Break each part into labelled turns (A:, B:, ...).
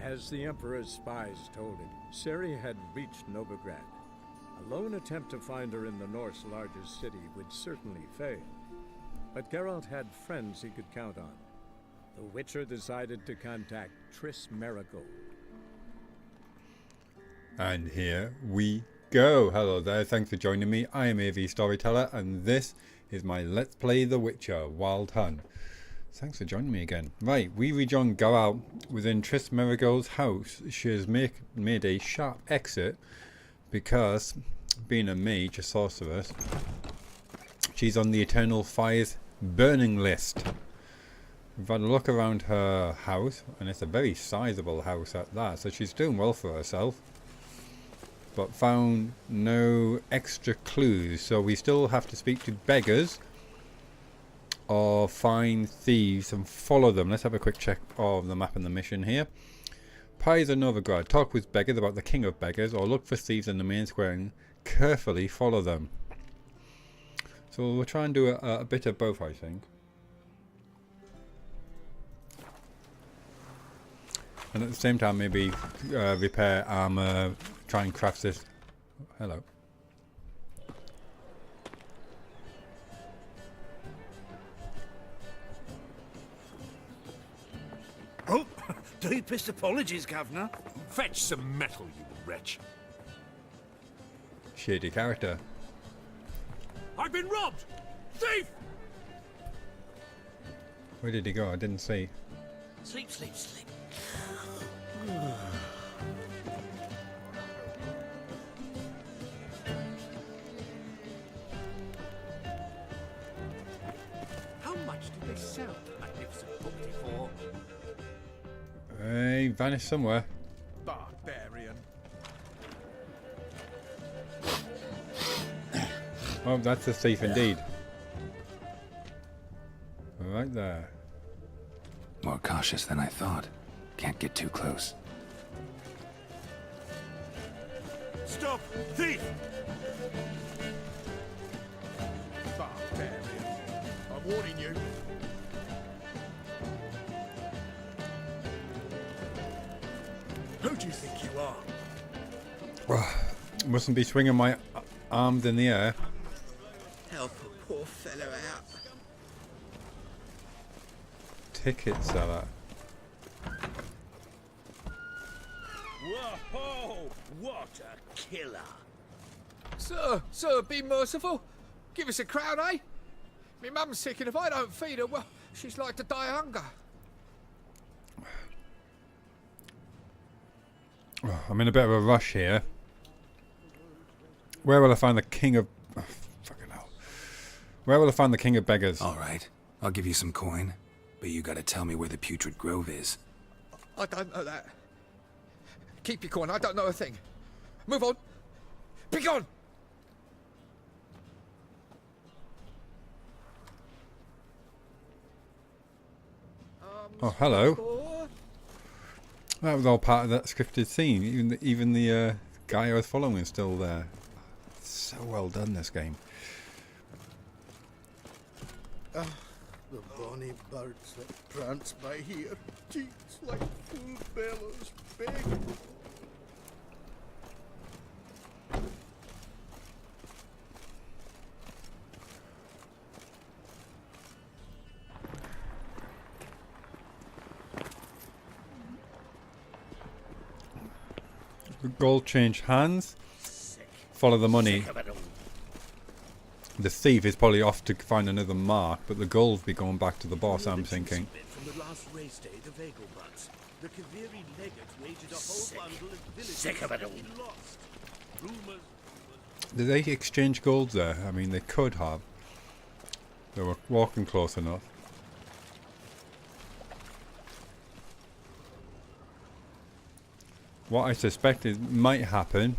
A: As the Emperor's spies told him, Ciri had reached Novigrad. A lone attempt to find her in the North's largest city would certainly fail. But Geralt had friends he could count on. The Witcher decided to contact Triss Merigold.
B: And here we go. Hello there, thanks for joining me. I am AVstoryteller, and this is my Let's Play The Witcher Wild Hunt. Thanks for joining me again. Right, we rejoin Geralt within Triss Merigold's house. She has made a sharp exit because, being a mage, a sorceress, she's on the Eternal Fire's burning list. We've had a look around her house, and it's a very sizable house at that, so she's doing well for herself. But found no extra clues, so we still have to speak to beggars or find thieves and follow them. Let's have a quick check of the map and the mission here. Pyres of Novigrad. Talk with beggars about the king of beggars, or look for thieves in the main square and carefully follow them. So we'll try and do a bit of both, I think. And at the same time, maybe repair armor, try and craft this. Hello.
C: Oh, deepest apologies, Governor.
D: Fetch some metal, you wretch.
B: Shady character.
D: I've been robbed! Thief!
B: Where did he go? I didn't see.
C: Sleep, sleep, sleep.
D: How much did they sell the magnificent booty for?
B: He vanished somewhere.
D: Barbarian.
B: Oh, that's a thief indeed. Right there.
E: More cautious than I thought. Can't get too close.
D: Stop! Thief! Barbarian. I'm warning you. Who do you think you are?
B: Mustn't be swinging my arms in the air.
C: Help a poor fellow out.
B: Ticket seller.
D: Whoa! What a killer!
F: Sir, be merciful. Give us a crown, eh? Me mum's sick, and if I don't feed her, well, she's like to die of hunger.
B: Oh, I'm in a bit of a rush here. Where will I find the king of... Oh, fucking hell. Where will I find the king of beggars?
E: All right, I'll give you some coin, but you gotta tell me where the Putrid Grove is.
F: I don't know that. Keep your coin, I don't know a thing. Move on. Be gone!
B: Oh, hello. That was all part of that scripted scene. Even the guy I was following is still there. So well done, this game.
C: The bonny birds that prance by here, cheeks like full bellows, big.
B: The gold change hands. Follow the money. The thief is probably off to find another mark, but the gold will be going back to the boss, I'm thinking.
D: From the last race day, the Vegelbutts, the Kaviri legate wagered a whole bundle of villages that we lost. Rumors.
B: Did they exchange gold there? I mean, they could have. They were walking close enough. What I suspect is might happen.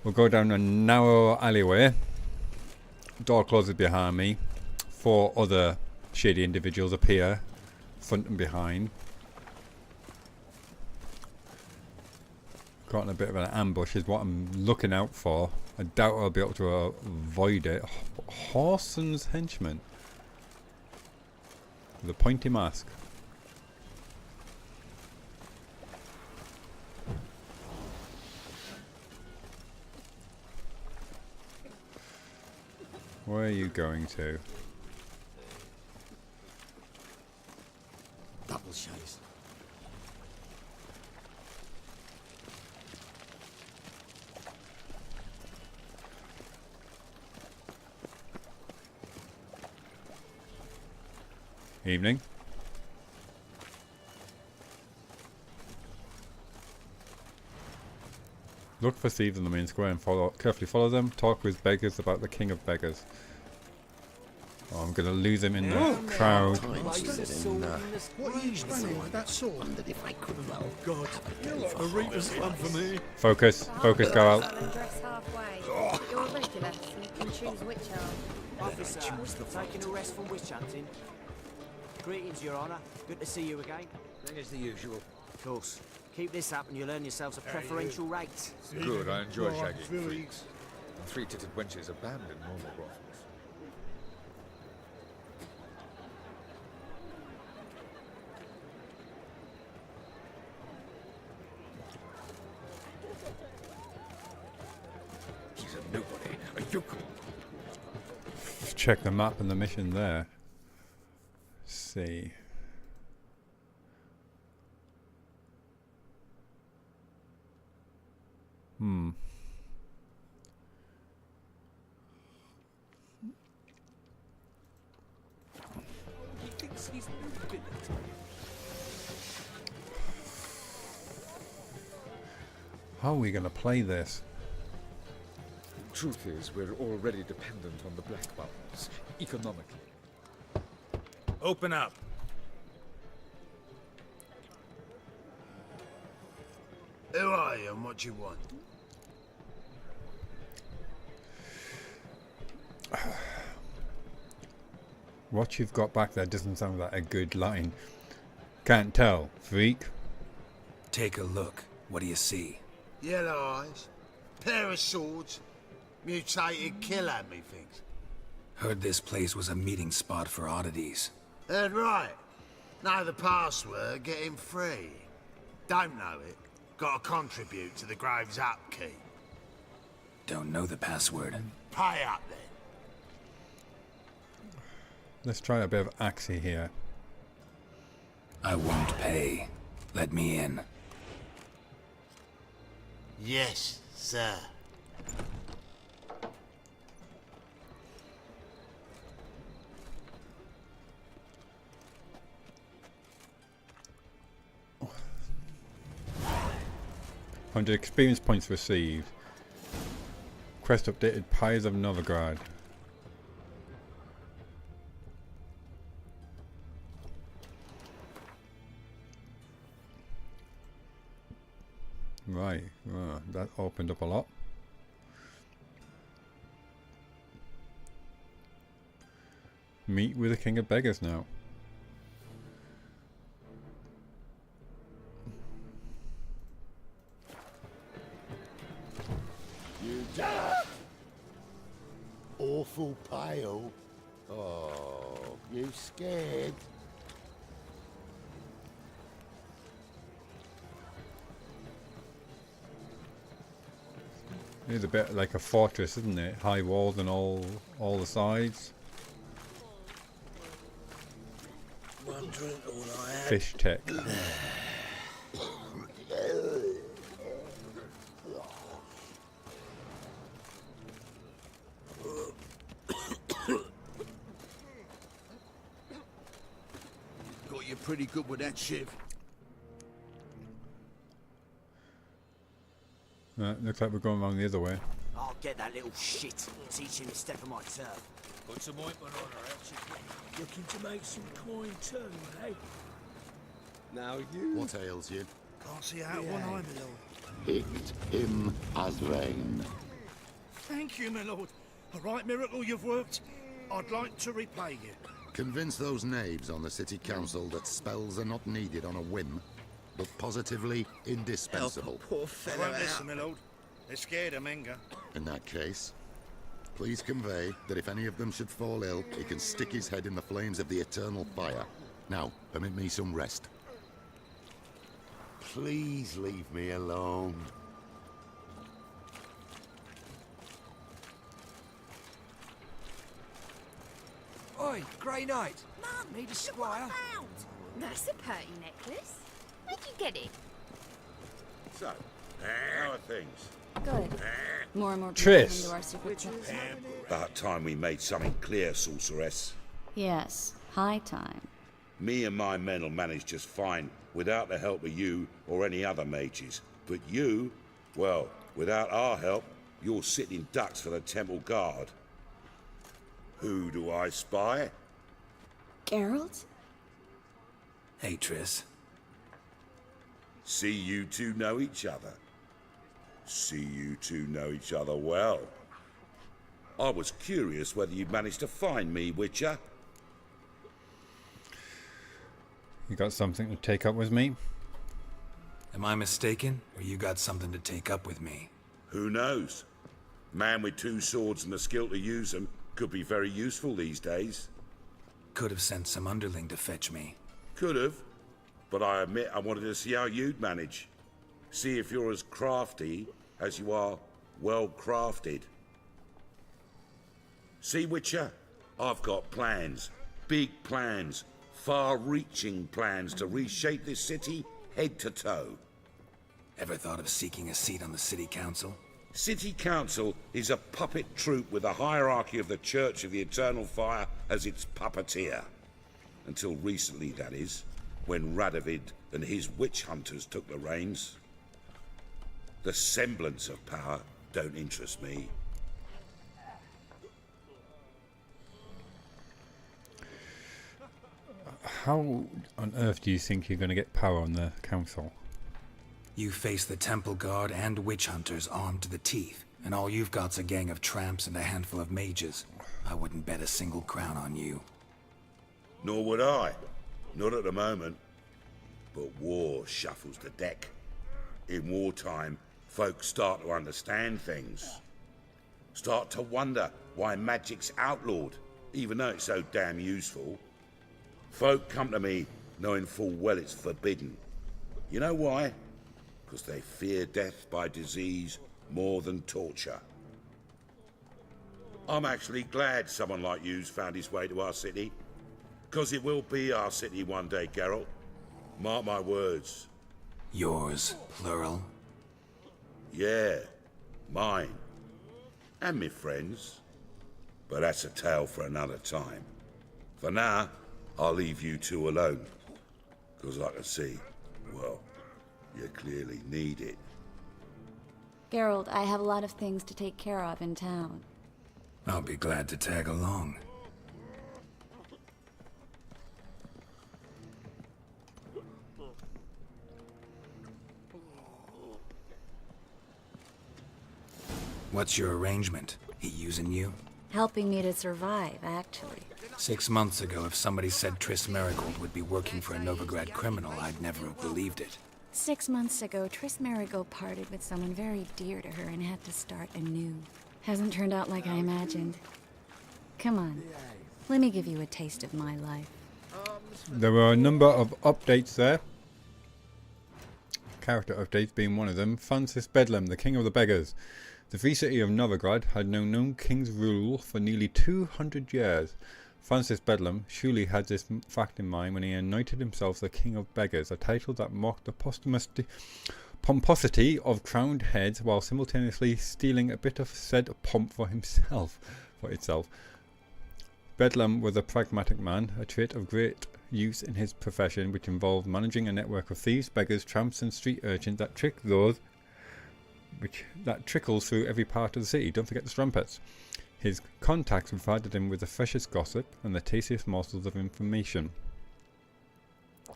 B: We'll go down a narrow alleyway. Door closes behind me. 4 other shady individuals appear, front and behind. Caught in a bit of an ambush is what I'm looking out for. I doubt I'll be able to avoid it. Horson's henchman. The pointy mask. Where are you going to?
D: Double chase.
B: Evening. Look for thieves in the main square and carefully follow them. Talk with beggars about the king of beggars. Oh, I'm gonna lose him in the crowd.
C: What are you running with that sword? God, a reaper's one for me.
B: Focus, focus, Geralt.
G: And dress halfway. You're a regular, so you can choose which arm.
H: Officer, taking a rest from witch hunting. Greetings, Your Honour. Good to see you again.
D: As the usual.
H: Of course. Keep this up and you'll earn yourselves a preferential rate.
F: Good, I enjoy
C: Right,
F: shagging
C: Billy.
F: freaks. And three-titted wenches abandon normal brothels. He's a nobody, a yokel.
B: Check the map and the mission there. See.
D: He thinks he's nobility.
B: How are we gonna play this?
F: Truth is, we're already dependent on the Black Mountains, economically.
E: Open up.
C: Who are you and what do you want?
B: What you've got back there doesn't sound like a good line. Can't tell, freak.
E: Take a look. What do you see?
C: Yellow eyes, pair of swords, mutated killer, methinks.
E: Heard this place was a meeting spot for oddities.
C: Heard right. Know the password, get him free. Don't know it, gotta contribute to the Grave's upkeep.
E: Don't know the password.
C: Pay up then.
B: Let's try a bit of Axie here.
E: I won't pay. Let me in.
C: Yes, sir.
B: Hundred experience points received. Quest updated. Pyres of Novigrad. Right, that opened up a lot. Meet with the King of Beggars now.
C: You awful pale. Oh, you scared?
B: It's a bit like a fortress, isn't it? High walls on all the sides.
C: One drink all I had.
B: Fish tech.
C: Got you pretty good with that shiv.
B: Looks like we're going around the other way.
H: I'll get that little shit. Teach him to step on my turf.
D: Put some ointment on her, Elsie. Looking to make some coin too, eh? Now you...
I: What ails you?
C: Can't see out one eye, my lord.
I: Picked him as rain.
C: Thank you, my lord. A right miracle you've worked. I'd like to repay you.
I: Convince those knaves on the city council that spells are not needed on a whim, but positively indispensable.
D: Poor
C: I
D: fellow
C: won't listen, my lord. They're scared of Menga.
I: In that case, please convey that if any of them should fall ill, he can stick his head in the flames of the eternal fire. Now, permit me some rest.
C: Please leave me alone.
E: Oi, Grey Knight.
G: Mum,
E: Need a
G: look
E: squire?
G: what I found. That's a pretty necklace. Where'd you get it?
J: So, how are things?
K: Good. More and more people
B: Triss.
K: come to our secret clubs.
J: About time we made something clear, sorceress.
K: Yes, high time.
J: Me and my men will manage just fine without the help of you or any other mages. But you, well, without our help, you're sitting ducks for the temple guard. Who do I spy?
K: Geralt?
E: Hey, Triss.
J: See you two know each other. See you two know each other well. I was curious whether you'd managed to find me, Witcher.
B: You got something to take up with me?
E: Am I mistaken, or you got something to take up with me?
J: Who knows? Man with two swords and the skill to use them could be very useful these days.
E: Could have sent some underling to fetch me.
J: Could have, but I admit I wanted to see how you'd manage. See if you're as crafty as you are well crafted. See, Witcher, I've got plans. Big plans. Far-reaching plans to reshape this city head to toe.
E: Ever thought of seeking a seat on the city council?
J: City Council is a puppet troupe with the hierarchy of the Church of the Eternal Fire as its puppeteer. Until recently, that is, when Radovid and his witch hunters took the reins. The semblance of power don't interest me.
B: How on earth do you think you're going to get power on the council?
E: You face the temple guard and witch hunters armed to the teeth, and all you've got's a gang of tramps and a handful of mages. I wouldn't bet a single crown on you.
J: Nor would I. Not at the moment. But war shuffles the deck. In wartime, folks start to understand things. Start to wonder why magic's outlawed, even though it's so damn useful. Folk come to me knowing full well it's forbidden. You know why? Because they fear death by disease more than torture. I'm actually glad someone like you's found his way to our city. Because it will be our city one day, Geralt. Mark my words.
E: Yours, plural.
J: Yeah, mine. And me friends. But that's a tale for another time. For now, I'll leave you two alone. Because I can see, well, you clearly need it.
K: Geralt, I have a lot of things to take care of in town.
E: I'll be glad to tag along. What's your arrangement? He using you?
K: Helping me to survive, actually.
E: 6 months ago, if somebody said Triss Merigold would be working for a Novigrad criminal, I'd never have believed it.
K: 6 months ago, Triss Merigold parted with someone very dear to her and had to start anew. Hasn't turned out like I imagined. Come on, let me give you a taste of my life.
B: There were a number of updates there. Character updates being one of them. Francis Bedlam, the King of the Beggars. The free city of Novigrad had known no king's rule for nearly 200 years. Francis Bedlam surely had this fact in mind when he anointed himself the King of Beggars, a title that mocked the pomposity of crowned heads while simultaneously stealing a bit of said pomp for itself. Bedlam was a pragmatic man, a trait of great use in his profession, which involved managing a network of thieves, beggars, tramps and street urchins that trickles through every part of the city. Don't forget the strumpets. His contacts provided him with the freshest gossip and the tastiest morsels of information.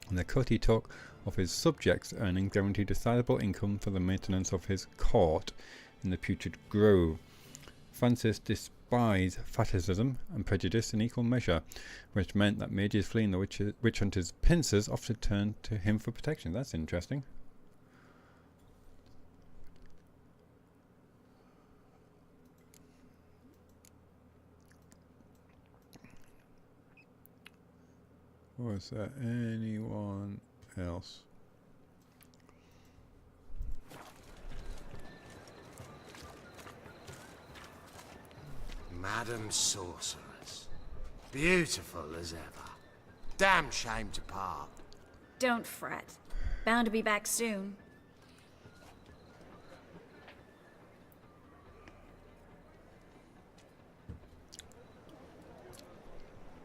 B: And the cut he took of his subjects' earnings guaranteed a sizable income for the maintenance of his court in the Putrid Grove. Francis despised fetishism and prejudice in equal measure, which meant that mages fleeing the witch hunters' pincers often turned to him for protection. That's interesting. Was there anyone else?
D: Madam Sorceress,
C: Beautiful as ever. Damn shame to part.
K: Don't fret. Bound to be back soon.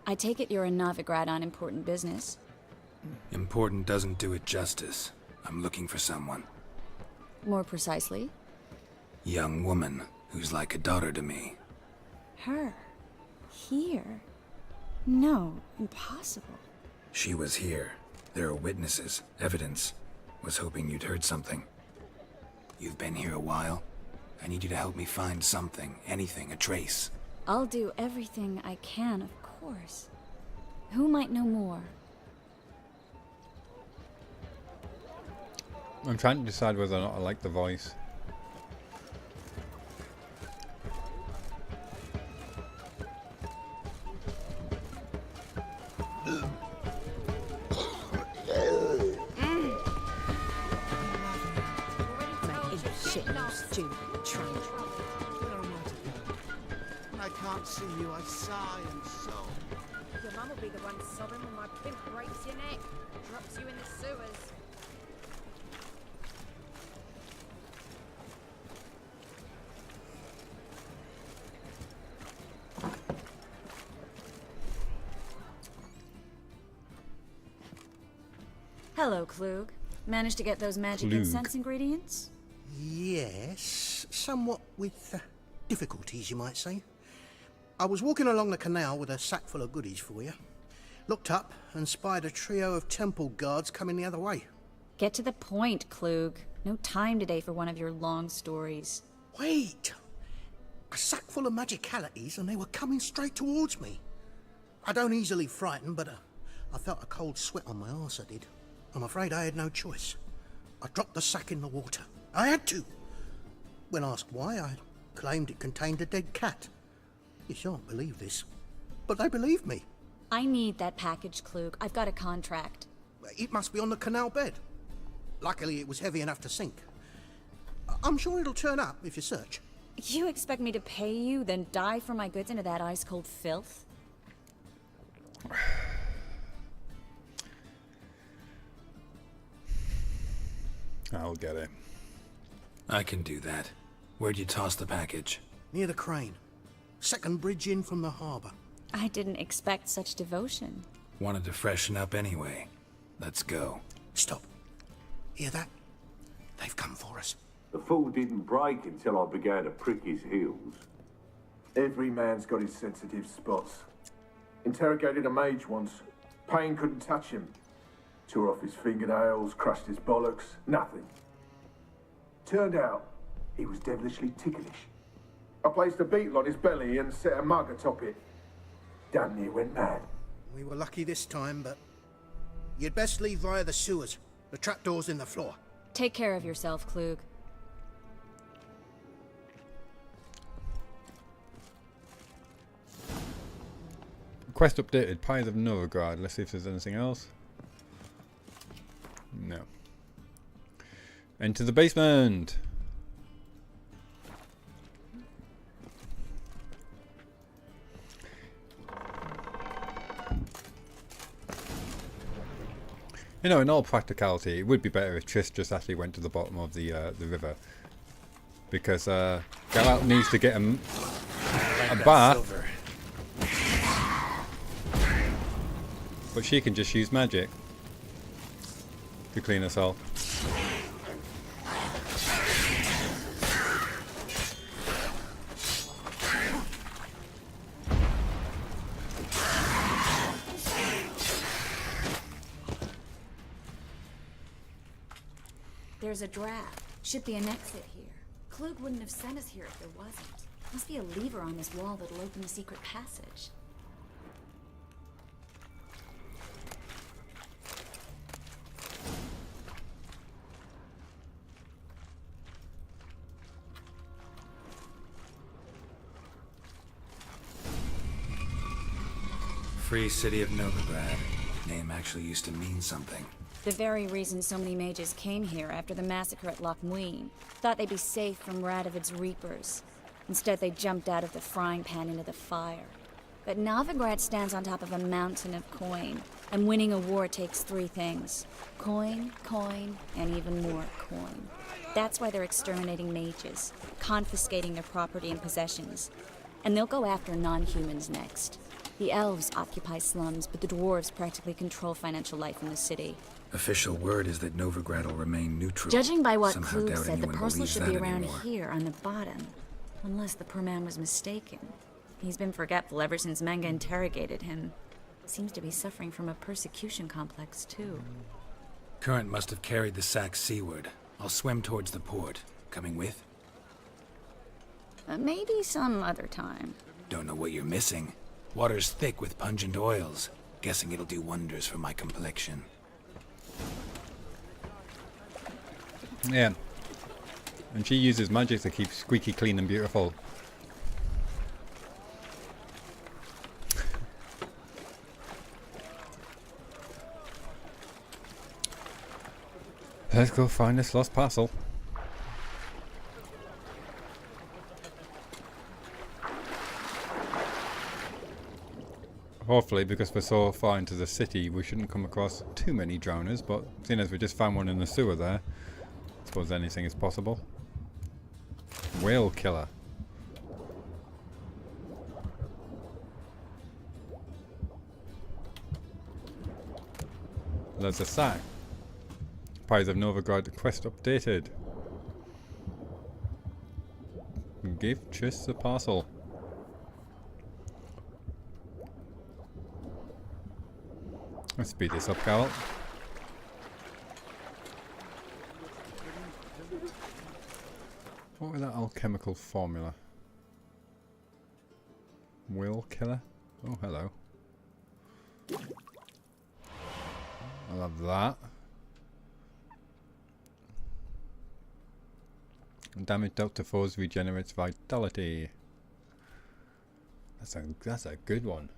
K: I take it you're in Novigrad on important business.
E: Important doesn't do it justice. I'm looking for someone.
K: More precisely?
E: Young woman who's like a daughter to me.
K: Her? Here? No, impossible.
E: She was here. There are witnesses, evidence. Was hoping you'd heard something. You've been here a while. I need you to help me find something, anything, a trace.
K: I'll do everything I can, of course. Who might know more?
B: I'm trying to decide whether or not I like the voice.
C: I can't see you, I sigh and sob.
G: Your mum will be the one sobbing when my pimp breaks your neck, drops you in the sewers.
K: Hello, Klug. Managed to get those magic
B: Klug.
K: incense ingredients?
C: Yes, somewhat with difficulties, you might say. I was walking along the canal with a sack full of goodies for you. Looked up and spied a trio of temple guards coming the other way.
K: Get to the point, Klug. No time today for one of your long stories.
C: Wait! A sack full of magicalities and they were coming straight towards me. I don't easily frighten, but I felt a cold sweat on my arse, I did. I'm afraid I had no choice. I dropped the sack in the water. I had to. When asked why, I claimed it contained a dead cat. You shan't believe this, but they believed me.
K: I need that package, Klug. I've got a contract.
C: It must be on the canal bed. Luckily, it was heavy enough to sink. I'm sure it'll turn up if you search.
K: You expect me to pay you, then dive for my goods into that ice-cold filth?
B: I'll get it.
E: I can do that. Where'd you toss the package?
C: Near the crane. Second bridge in from the harbour.
K: I didn't expect such devotion.
E: Wanted to freshen up anyway. Let's go.
C: Stop. Hear that? They've come for us.
L: The fool didn't break until I began to prick his heels.
M: Every man's got his sensitive spots. Interrogated a mage once. Pain couldn't touch him. Tore off his fingernails, crushed his bollocks, nothing. Turned out, he was devilishly ticklish. I placed a beetle on his belly and set a mug atop it. Damn near went mad.
C: We were lucky this time, but you'd best leave via the sewers. The trapdoor's in the floor.
K: Take care of yourself, Klug.
B: Quest updated. Pyres of Novigrad. Let's see if there's anything else. No. Enter the basement. You know, in all practicality, it would be better if Triss just actually went to the bottom of the river, because Geralt needs to get a bath, but she can just use magic to clean us all.
K: There's a draft. Should be an exit here. Klug wouldn't have sent us here if there wasn't. Must be a lever on this wall that'll open the secret passage.
E: Free City of Novigrad. Name actually used to mean something.
K: The very reason so many mages came here after the massacre at Loch Muin. Thought they'd be safe from Radovid's reapers. Instead, they jumped out of the frying pan into the fire. But Novigrad stands on top of a mountain of coin, and winning a war takes 3 things. Coin, coin, and even more coin. That's why they're exterminating mages, confiscating their property and possessions. And they'll go after non-humans next. The elves occupy slums, but the dwarves practically control financial life in the city.
E: Official word is that Novigrad will remain neutral.
K: Judging by what
E: Somehow
K: Klug
E: doubt
K: said, the
E: anyone
K: parcel
E: believes
K: should
E: that
K: be around
E: anymore.
K: here on the bottom. Unless the poor man was mistaken. He's been forgetful ever since Manga interrogated him. Seems to be suffering from a persecution complex, too.
E: Current must have carried the sack seaward. I'll swim towards the port. Coming with?
K: Maybe some other time.
E: Don't know what you're missing. Water's thick with pungent oils. Guessing it'll do wonders for my complexion.
B: Yeah. And she uses magic to keep squeaky clean and beautiful. Let's go find this lost parcel. Hopefully, because we're so far into the city, we shouldn't come across too many drowners, but seeing as we just found one in the sewer there, I suppose anything is possible. Whale killer. There's a sack. Pyres of Novigrad quest updated. Give Triss the parcel. Let's speed this up, Geralt. What was that alchemical formula? Will killer? Oh, hello. I'll have that. Damage dealt to foes regenerates vitality. That's a good one.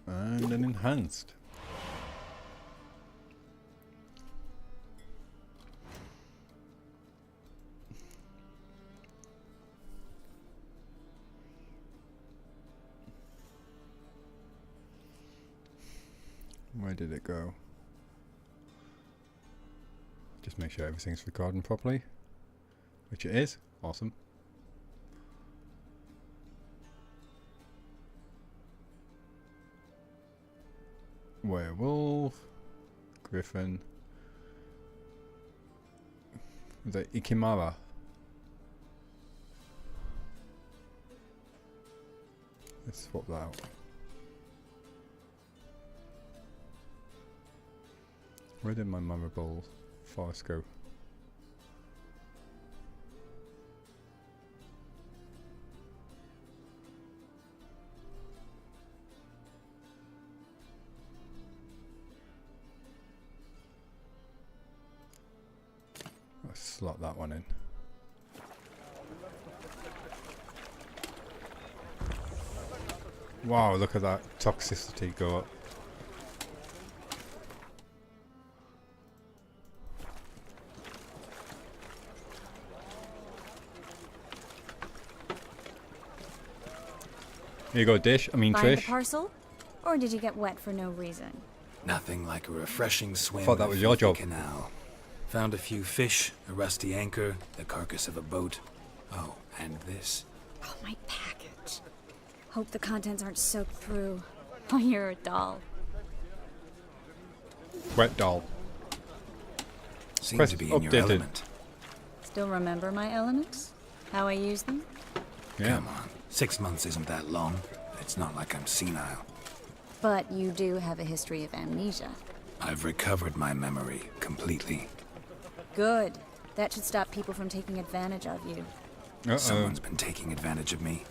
B: And an enhanced. Where did it go? Just make sure everything's recording properly, which it is. Awesome. Werewolf, Griffin, the Ikimara. Let's swap that out. Where did my memorable forest go? Let's slot that one in. Wow, look at that toxicity go up. Here you go, Trish.
K: Find the
B: Trish.
K: parcel? Or did you get wet for no reason?
E: Nothing like a refreshing swim.
B: Thought that was your job.
E: Canal. Found a few fish, a rusty anchor, the carcass of a boat. Oh, and this.
K: Oh, my package. Hope the contents aren't soaked through. Oh, you're a doll.
B: Wet doll.
E: Seems
B: Quest
E: to be in your
B: updated.
E: element.
K: Still remember my elements? How I use them?
B: Yeah.
E: Come on. 6 months isn't that long. It's not like I'm senile.
K: But you do have a history of amnesia.
E: I've recovered my memory completely.
K: Good. That should stop people from taking advantage of you.
E: Someone's been taking advantage of me.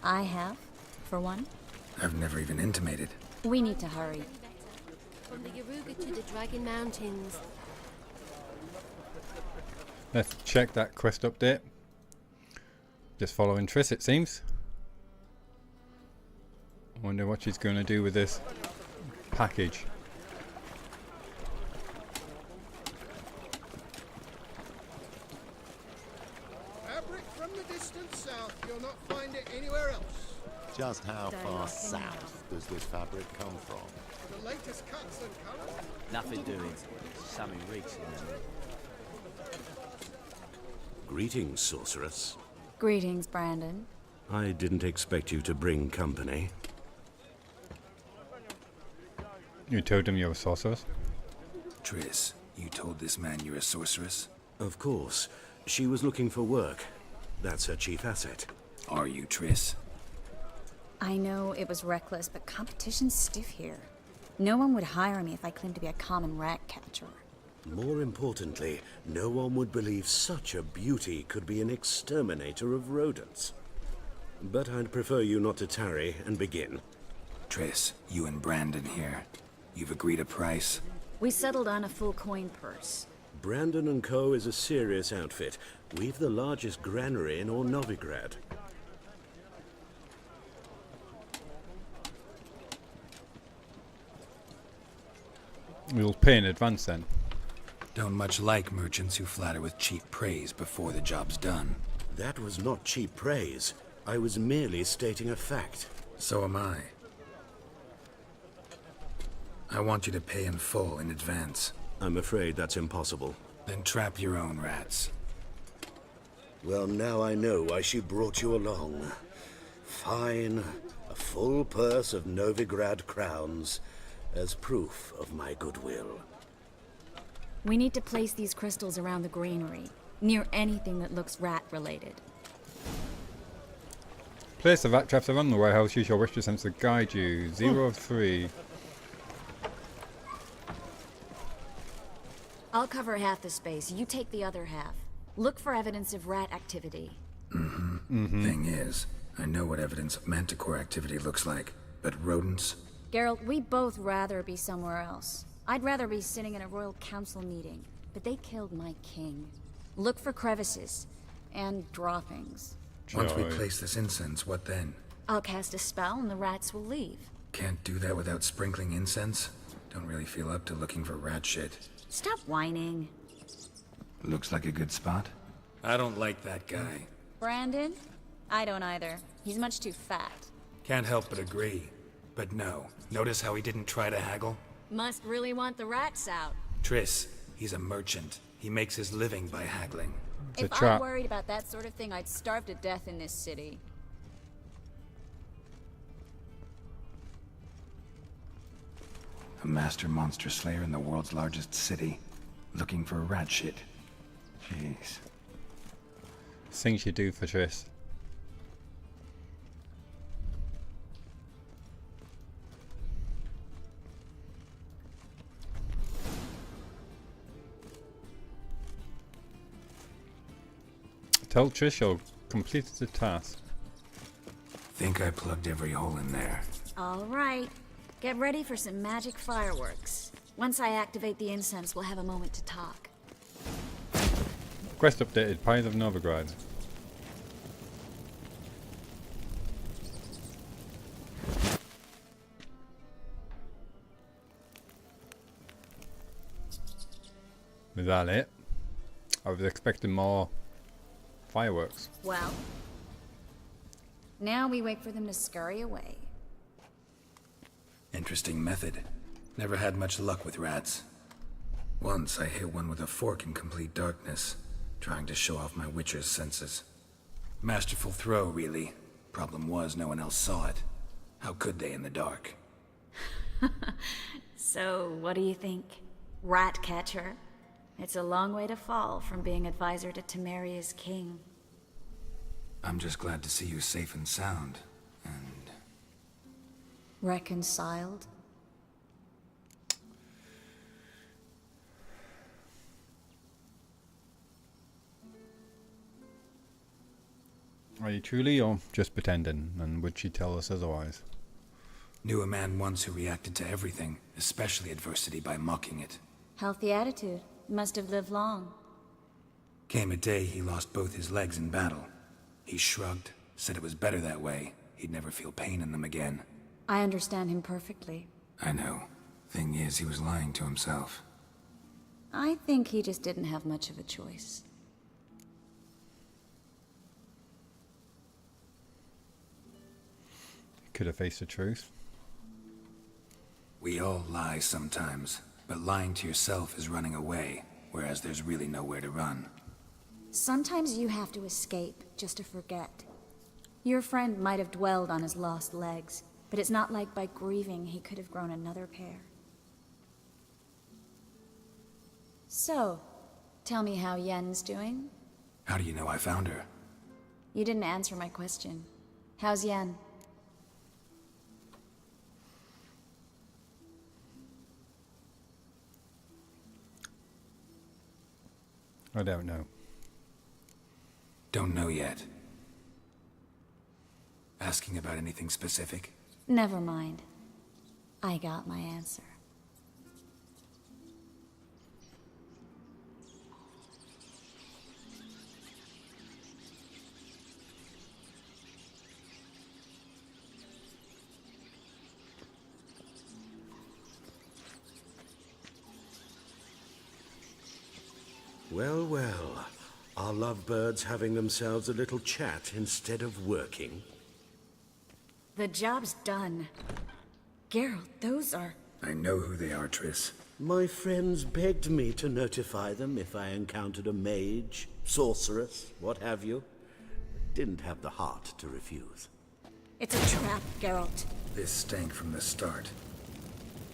K: I have, for one.
E: I've never even intimated.
K: We need to hurry.
G: From the Yaruga to the Dragon Mountains.
B: Let's check that quest update. Just following Triss, it seems. Wonder what she's going to do with this package.
N: From the distant south, you'll not find it anywhere else.
I: Just how far south does this fabric come from?
N: The latest cuts and colours.
H: Nothing doing. Something reeks in them.
D: Greetings, sorceress.
K: Greetings, Brandon.
D: I didn't expect you to bring company.
B: You told him you're a sorceress?
E: Triss, you told this man you're a sorceress?
D: Of course. She was looking for work. That's her chief asset.
E: Are you, Triss?
K: I know it was reckless, but competition's stiff here. No one would hire me if I claimed to be a common rat catcher.
D: More importantly, no one would believe such a beauty could be an exterminator of rodents. But I'd prefer you not to tarry and begin.
E: Triss, you and Brandon here. You've agreed a price?
K: We settled on a full coin purse.
D: Brandon & Co. is a serious outfit. We've the largest granary in all Novigrad.
B: We'll pay in advance then.
E: Don't much like merchants who flatter with cheap praise before the job's done.
D: That was not cheap praise. I was merely stating a fact.
E: So am I. I want you to pay in full in advance.
D: I'm afraid that's impossible.
E: Then trap your own rats.
D: Well, now I know why she brought you along. Fine. A full purse of Novigrad crowns as proof of my goodwill.
K: We need to place these crystals around the granary, near anything that looks rat-related.
B: Place the rat traps around the warehouse. Use your wish to sense to guide you. 0 of 3.
K: I'll cover half the space. You take the other half. Look for evidence of rat activity.
E: Thing is, I know what evidence of manticore activity looks like, but rodents?
K: Geralt, we'd both rather be somewhere else. I'd rather be sitting in a royal council meeting, but they killed my king. Look for crevices and droppings.
E: Once we place this incense, what then?
K: I'll cast a spell and the rats will leave.
E: Can't do that without sprinkling incense? Don't really feel up to looking for rat shit.
K: Stop whining.
E: Looks like a good spot. I don't like that guy.
K: Brandon? I don't either. He's much too fat.
E: Can't help but agree. But no, notice how he didn't try to haggle?
K: Must really want the rats out.
E: Triss, he's a merchant. He makes his living by haggling.
K: If I worried about that sort of thing, I'd starve to death in this city.
E: A master monster slayer in the world's largest city. Looking for rat shit. Jeez.
B: Things you do for Triss. Tell Triss you'll complete the task.
E: Think I plugged every hole in there.
K: All right. Get ready for some magic fireworks. Once I activate the incense, we'll have a moment to talk.
B: Quest updated. Pyres of Novigrad. Is that it? I was expecting more fireworks.
K: Well, now we wait for them to scurry away.
E: Interesting method. Never had much luck with rats. Once I hit one with a fork in complete darkness, trying to show off my witcher's senses. Masterful throw, really. Problem was, no one else saw it. How could they in the dark?
K: So, what do you think? Rat catcher? It's a long way to fall from being advisor to Temeria's king.
E: I'm just glad to see you safe and sound.
K: Reconciled?
B: Are you truly or just pretending? And would she tell us otherwise?
E: Knew a man once who reacted to everything, especially adversity, by mocking it.
K: Healthy attitude. Must have lived long.
E: Came a day he lost both his legs in battle. He shrugged, said it was better that way. He'd never feel pain in them again.
K: I understand him perfectly.
E: I know. Thing is, he was lying to himself.
K: I think he just didn't have much of a choice.
B: Could have faced the truth.
E: We all lie sometimes, but lying to yourself is running away, whereas there's really nowhere to run.
K: Sometimes you have to escape just to forget. Your friend might have dwelled on his lost legs, but it's not like by grieving he could have grown another pair. So, tell me how Yen's doing?
E: How do you know I found her?
K: You didn't answer my question. How's Yen?
B: I don't know.
E: Don't know yet. Asking about anything specific?
K: Never mind. I got my answer.
D: Well, well. Are lovebirds having themselves a little chat instead of working?
K: The job's done. Geralt, those are...
E: I know who they are, Triss.
D: My friends begged me to notify them if I encountered a mage, sorceress, what have you. Didn't have the heart to refuse.
K: It's a trap, Geralt.
E: This stank from the start.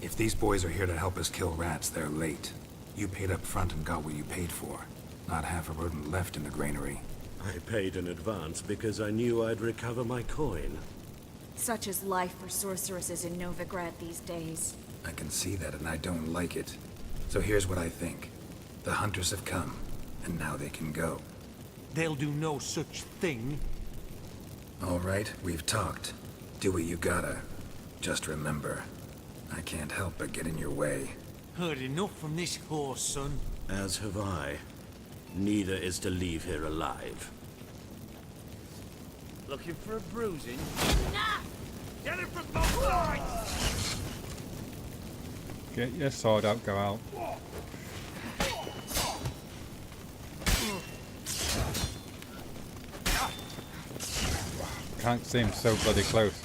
E: If these boys are here to help us kill rats, they're late. You paid up front and got what you paid for. Not half a rodent left in the granary.
D: I paid in advance because I knew I'd recover my coin.
K: Such is life for sorceresses in Novigrad these days.
E: I can see that, and I don't like it. So here's what I think. The hunters have come, and now they can go.
O: They'll do no such thing.
E: All right, we've talked. Do what you gotta. Just remember, I can't help but get in your way.
O: Heard enough from this horse, son.
D: As have I. Neither is to leave here alive.
O: Looking for a bruising? Nah! Get it from both sides!
B: Get your sword out, go out. Can't see him so bloody close.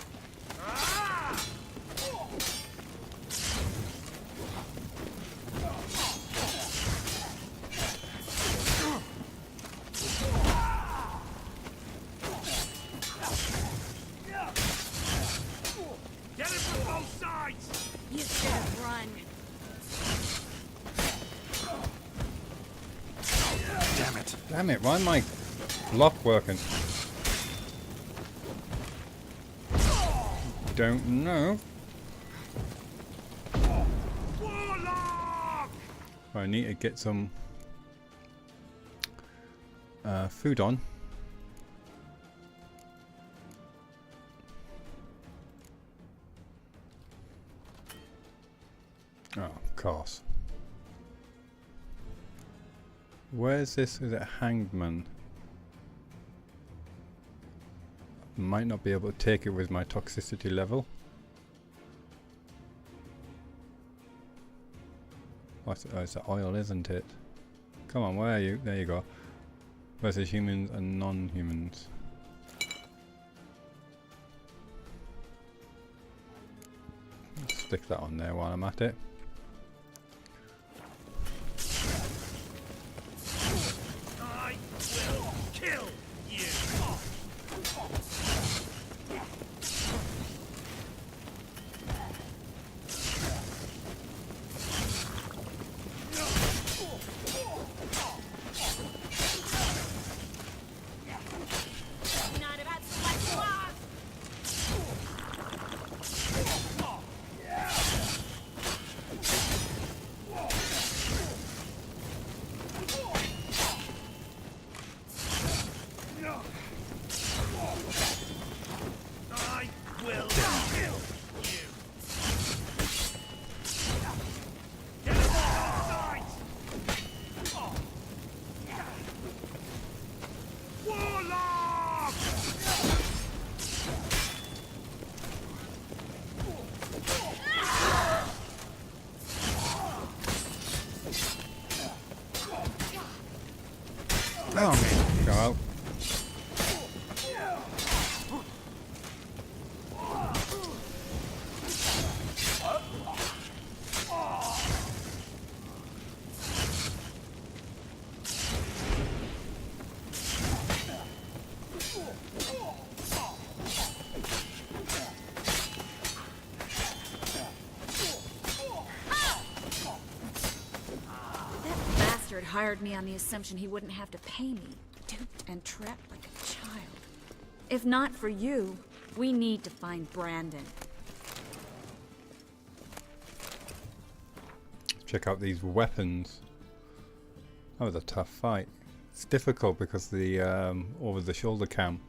B: Damn it, why am I block working? Don't know. I need to get some food on. Oh, of course. Where's this? Is it Hangman? Might not be able to take it with my toxicity level. Oh, it's the oil, isn't it? Come on, where are you? There you go. Versus humans and non-humans. Stick that on there while I'm at it.
O: I will kill you.
G: Not about to let you off.
O: I will kill you. Get it on sides. Warlock!
B: Oh, go out.
K: That bastard hired me on the assumption he wouldn't have to pay me. Duped and trapped like a child. If not for you, we need to find Brandon.
B: Check out these weapons. That was a tough fight. It's difficult because of the over-the-shoulder cam.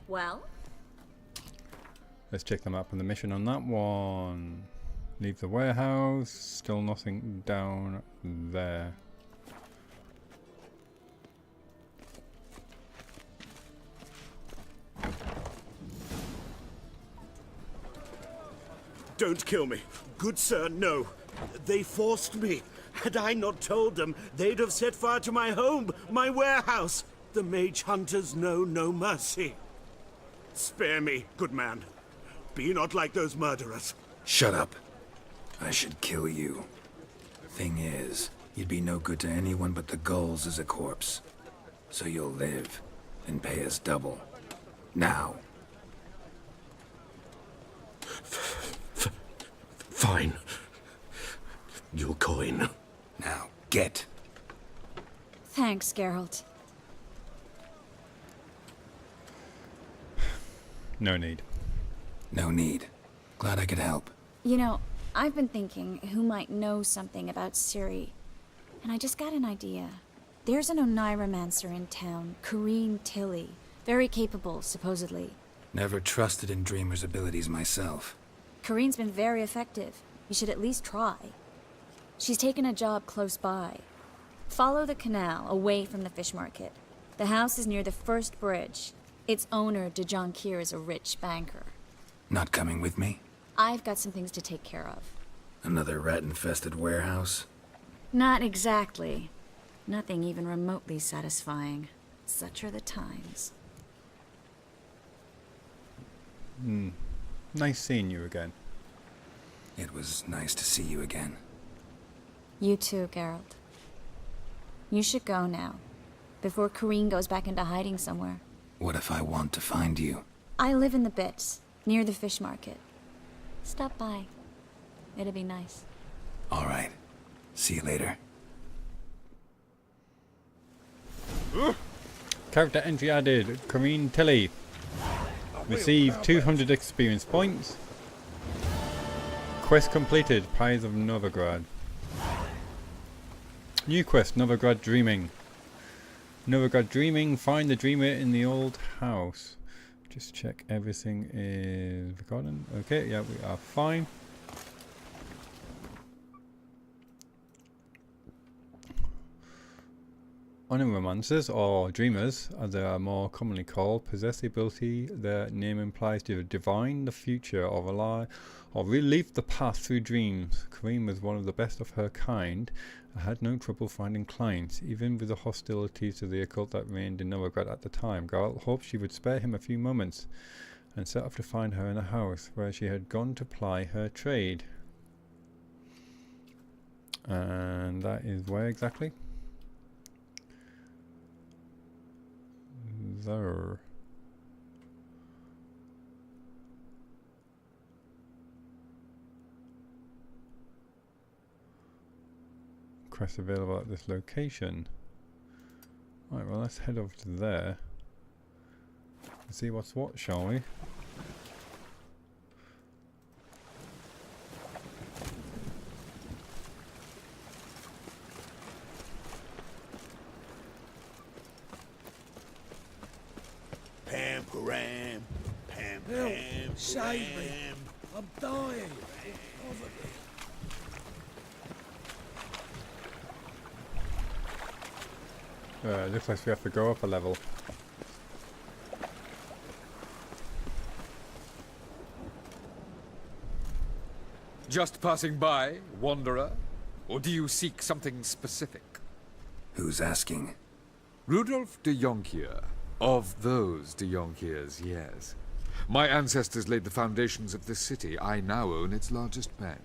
K: Well?
B: Let's check them up on the mission on that one. Leave the warehouse. Still nothing down there.
D: Don't kill me. Good sir, no. They forced me. Had I not told them, they'd have set fire to my home, my warehouse. The mage hunters know no mercy. Spare me, good man. Be not like those murderers.
E: Shut up. I should kill you. Thing is, you'd be no good to anyone but the gulls as a corpse. So you'll live and pay us double. Now.
D: Fine. Your coin.
E: Now, get.
K: Thanks, Geralt.
B: No need.
E: No need. Glad I could help.
K: You know, I've been thinking who might know something about Ciri, and I just got an idea. There's an Oneiromancer in town, Corrine Tilly. Very capable, supposedly.
E: Never trusted in Dreamer's abilities myself.
K: Corrine's been very effective. You should at least try. She's taken a job close by. Follow the canal, away from the fish market. The house is near the first bridge. Its owner, De Jonquier, is a rich banker.
E: Not coming with me?
K: I've got some things to take care of.
E: Another rat-infested warehouse?
K: Not exactly. Nothing even remotely satisfying. Such are the times.
B: Nice seeing you again.
E: It was nice to see you again.
K: You too, Geralt. You should go now, before Corrine goes back into hiding somewhere.
E: What if I want to find you?
K: I live in the Bits, near the fish market. Stop by. It'll be nice.
E: All right. See you later.
B: Character entry added. Corrine Tilly. Receive 200 experience points. Quest completed. Pyres of Novigrad. New quest. Novigrad Dreaming. Novigrad Dreaming. Find the dreamer in the old house. Just check everything is recording. Okay, yeah, we are fine. Oneiromancers, or dreamers, as they are more commonly called, possess the ability their name implies to divine the future or rely or relieve the past through dreams. Corrine was one of the best of her kind and had no trouble finding clients, even with the hostilities to the occult that reigned in Novigrad at the time. Geralt hoped she would spare him a few moments and set off to find her in a house where she had gone to ply her trade. And that is where exactly? There. Quest available at this location. Right, well, let's head over to there and see what's what, shall we?
J: Pam, param, pam,
O: Help!
J: pam,
O: Save me!
J: param.
O: I'm dying! Poverty.
B: Looks like we have to go up a level.
F: Just passing by, wanderer? Or do you seek something specific?
E: Who's asking?
F: Rudolf de Jonkier. Of those de Jonkiers, yes. My ancestors laid the foundations of this city. I now own its largest bank.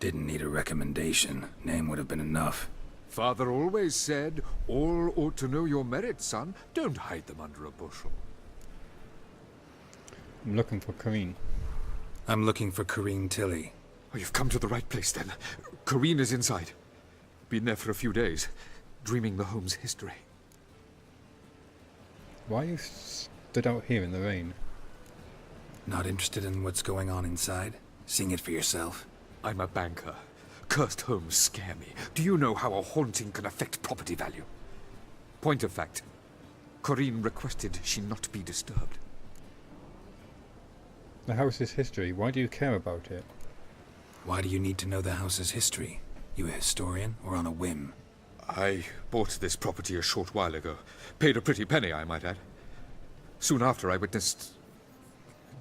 E: Didn't need a recommendation. Name would have been enough.
F: Father always said, all ought to know your merits, son. Don't hide them under a bushel.
B: I'm looking for Corrine.
E: I'm looking for Corrine Tilly.
F: Oh, you've come to the right place, then. Corrine is inside. Been there for a few days, dreaming the home's history.
B: Why are you stood out here in the rain?
E: Not interested in what's going on inside? Seeing it for yourself?
F: I'm a banker. Cursed homes scare me. Do you know how a haunting can affect property value? Point of fact, Corrine requested she not be disturbed.
B: The house's history, why do you care about it?
E: Why do you need to know the house's history? You a historian, or on a whim?
F: I bought this property a short while ago. Paid a pretty penny, I might add. Soon after, I witnessed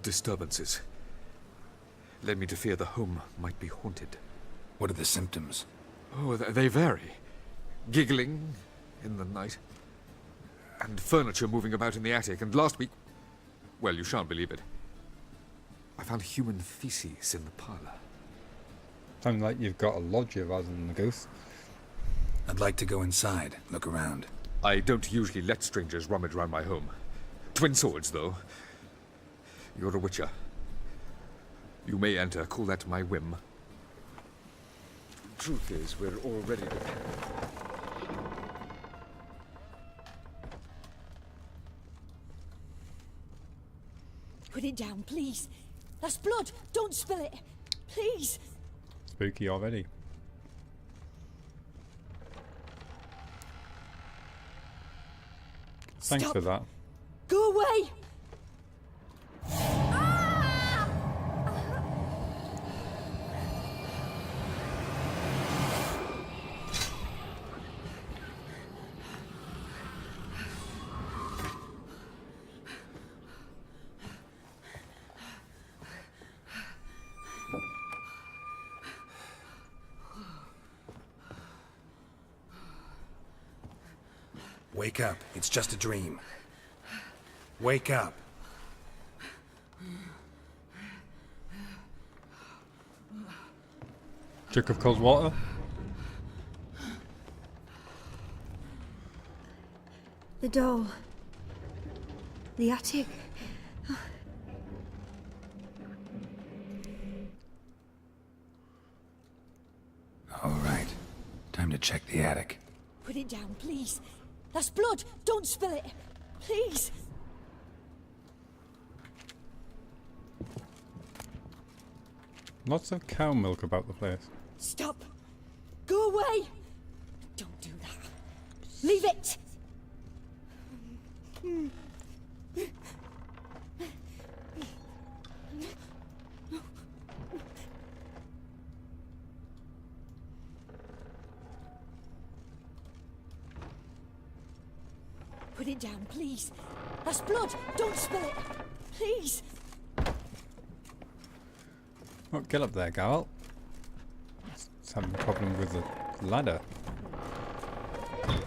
F: disturbances. Led me to fear the home might be haunted.
E: What are the symptoms?
F: Oh, they vary. Giggling in the night. And furniture moving about in the attic. And last week... well, you shan't believe it. I found human feces in the parlor.
B: Sounds like you've got a lodger rather than a ghost.
E: I'd like to go inside, look around.
F: I don't usually let strangers rummage around my home. Twin swords, though. You're a witcher. You may enter, call that my whim. Truth is, we're already prepared.
P: Put it down, please. That's blood. Don't spill it. Please.
B: Spooky already. Thanks
P: Stop.
B: for that.
P: Go away.
E: Wake up. It's just a dream. Wake up.
B: Drink of cold water.
P: The doll. The attic.
E: All right. Time to check the attic.
P: Put it down, please. That's blood. Don't spill it. Please.
B: Lots of cow milk about the place.
P: Stop. Go away. Don't do that. Leave it. Put it down, please. That's blood. Don't spill it. Please.
B: Oh, get up there, Geralt. It's having a problem with the ladder.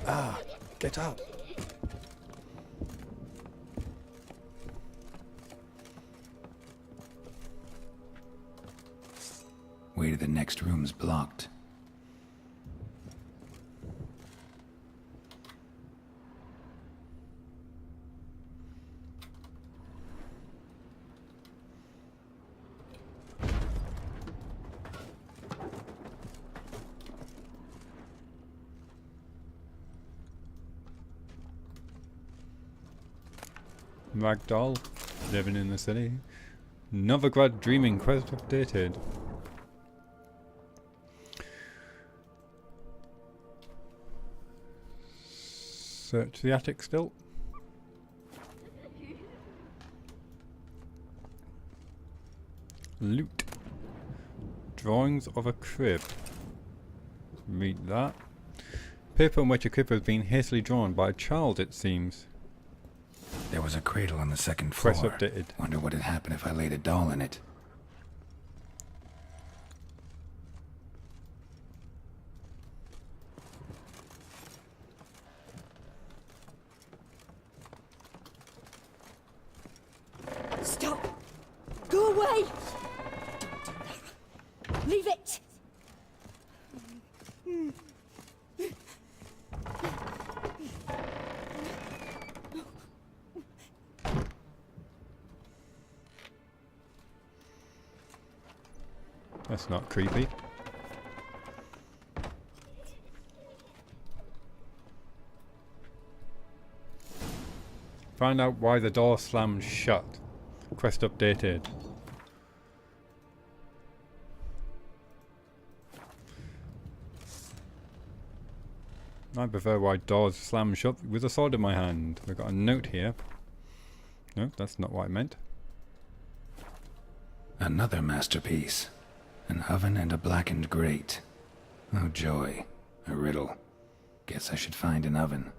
B: Ah, get up.
E: Way to the next room's blocked.
B: Ragdoll, living in the city. Novigrad dreaming quest updated. Search the attic still. Loot. Drawings of a crib. Read that. Paper on which a crib has been hastily drawn by a child, it seems.
E: There was a cradle on the second floor.
B: Quest updated.
E: Wonder what would happen if I laid a doll in it.
P: away! Don't do that. Leave it!
B: That's not creepy. Find out why the door slammed shut. Quest updated. I prefer why doors slam shut with a sword in my hand. We've got a note here. No, that's not what I meant.
E: Another masterpiece. An oven and a blackened grate. Oh joy. A riddle. Guess I should find an oven.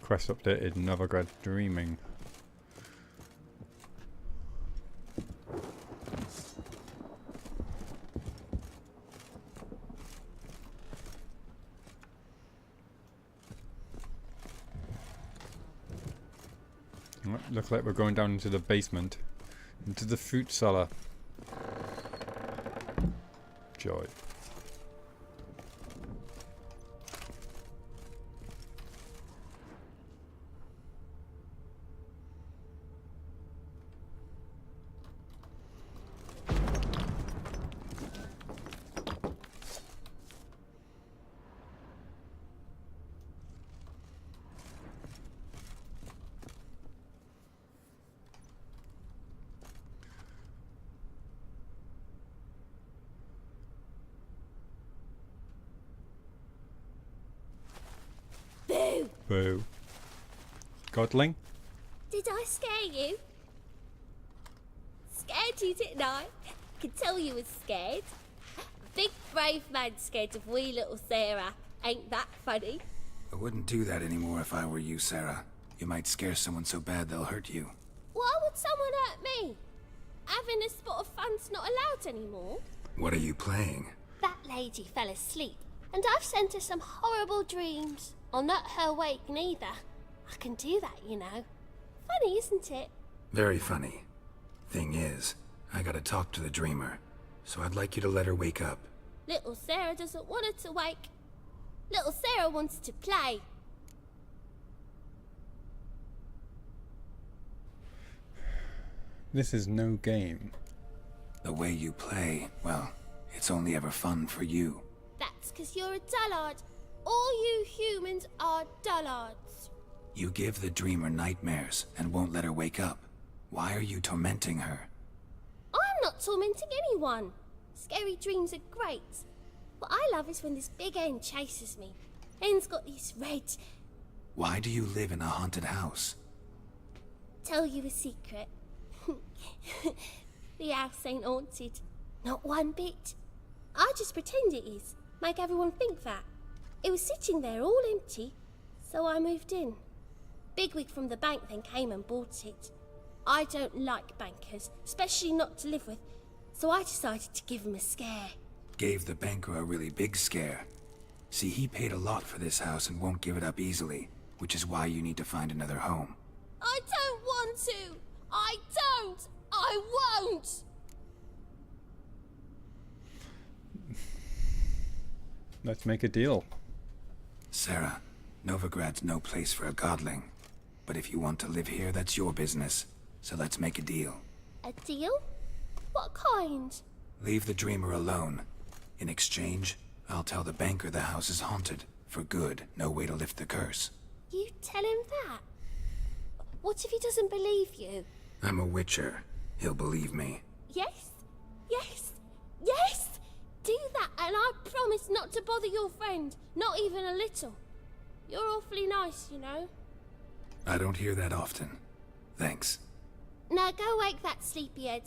B: Quest updated, Novigrad dreaming. Looks like we're going down into the basement. Into the fruit cellar. Joy.
G: Boo!
B: Boo. Godling?
G: Did I scare you? Scared you, didn't I? Could tell you was scared. Big brave man scared of wee little Sarah. Ain't that funny?
E: I wouldn't do that anymore if I were you, Sarah. You might scare someone so bad they'll hurt you.
G: Why would someone hurt me? Having a spot of fun's not allowed anymore.
E: What are you playing?
G: That lady fell asleep, and I've sent her some horrible dreams. I'll not her wake neither. I can do that, you know. Funny, isn't it?
E: Very funny. Thing is, I gotta talk to the dreamer, so I'd like you to let her wake up.
G: Little Sarah doesn't want her to wake. Little Sarah wants to play.
B: This is no game.
E: The way you play, well, it's only ever fun for you.
G: That's 'cause you're a dullard. All you humans are dullards.
E: You give the dreamer nightmares and won't let her wake up. Why are you tormenting her?
G: I'm not tormenting anyone. Scary dreams are great. What I love is when this big hen chases me. Hen's got these red...
E: Why do you live in a haunted house?
G: Tell you a secret. The house ain't haunted. Not one bit. I just pretend it is. Make everyone think that. It was sitting there all empty, so I moved in. Bigwig from the bank then came and bought it. I don't like bankers, especially not to live with, so I decided to give him a scare.
E: Gave the banker a really big scare. See, he paid a lot for this house and won't give it up easily, which is why you need to find another home.
G: I don't want to! I don't! I won't!
B: Let's make a deal.
E: Sarah, Novigrad's no place for a godling. But if you want to live here, that's your business. So let's make a deal.
G: A deal? What kind?
E: Leave the dreamer alone. In exchange, I'll tell the banker the house is haunted. For good, no way to lift the curse.
G: You tell him that? What if he doesn't believe you?
E: I'm a witcher. He'll believe me.
G: Yes? Yes? Yes! Do that and I promise not to bother your friend. Not even a little. You're awfully nice, you know.
E: I don't hear that often. Thanks.
G: Now go wake that sleepyhead.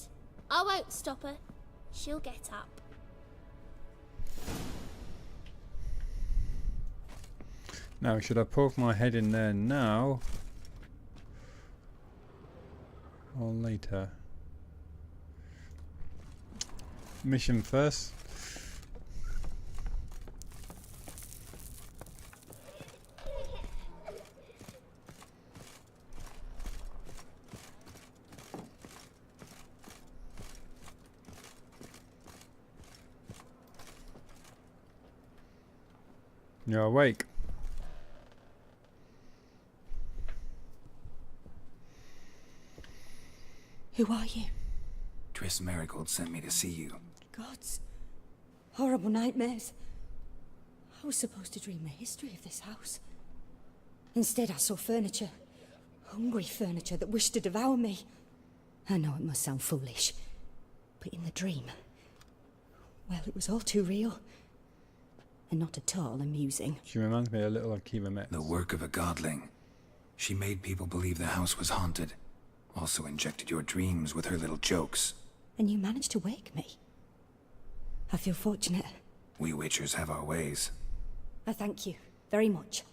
G: I won't stop her. She'll get up.
B: Now, should I poke my head in there now? Or later? Mission first. You're awake.
P: Who are you?
E: Triss Marigold sent me to see you.
P: Gods. Horrible nightmares. I was supposed to dream the history of this house. Instead, I saw furniture. Hungry furniture that wished to devour me. I know it must sound foolish, but in the dream, well, it was all too real. And not at all amusing.
B: She reminds me a little of Kiva Metz.
E: The work of a godling. She made people believe the house was haunted. Also injected your dreams with her little jokes.
P: And you managed to wake me. I feel fortunate.
E: We Witchers have our ways.
P: I thank you very much.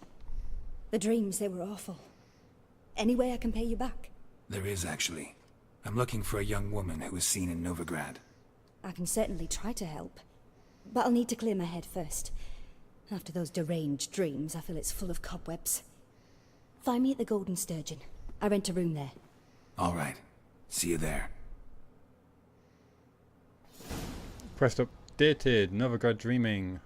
P: The dreams, they were awful. Any way I can pay you back?
E: There is, actually. I'm looking for a young woman who was seen in Novigrad.
P: I can certainly try to help. But I'll need to clear my head first. After those deranged dreams, I feel it's full of cobwebs. Find me at the Golden Sturgeon. I rent a room there.
E: All right. See you there.
B: Quest updated. Novigrad dreaming.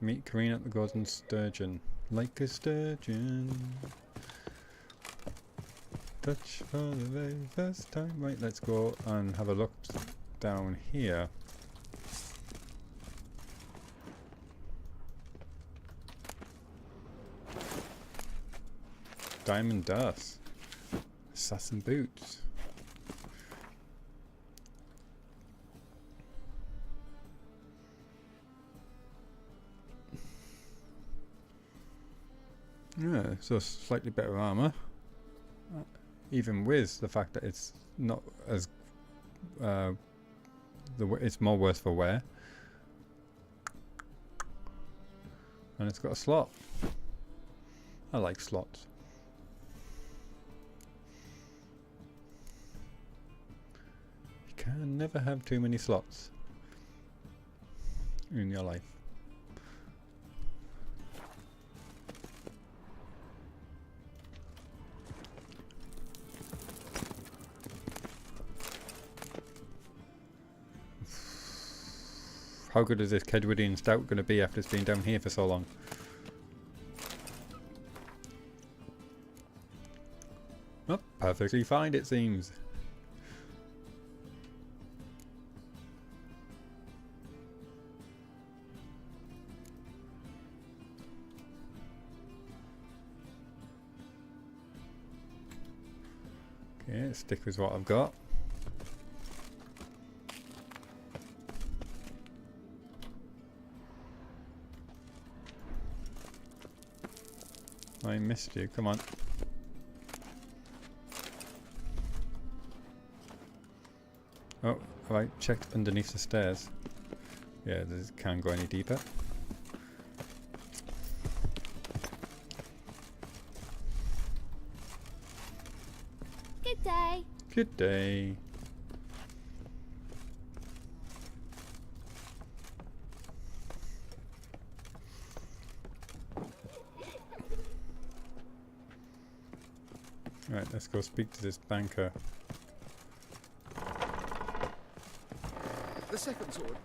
B: Meet Karina at the Golden Sturgeon. Like a sturgeon. Touch for the very first time. Right, let's go and have a look down here. Diamond dust. Assassin boots. Yeah, so slightly better armor. Even with the fact that it's not as it's more worse for wear. And it's got a slot. I like slots. You can never have too many slots in your life. How good is this Kedwardian stout going to be after it's been down here for so long? Oh, perfectly fine it seems. Okay, let's stick with what I've got. I missed you, come on. Oh, have I checked underneath the stairs? Yeah, this can't go any deeper.
G: Good day.
B: Good day. Right, let's go speak to this banker.
F: The second sword.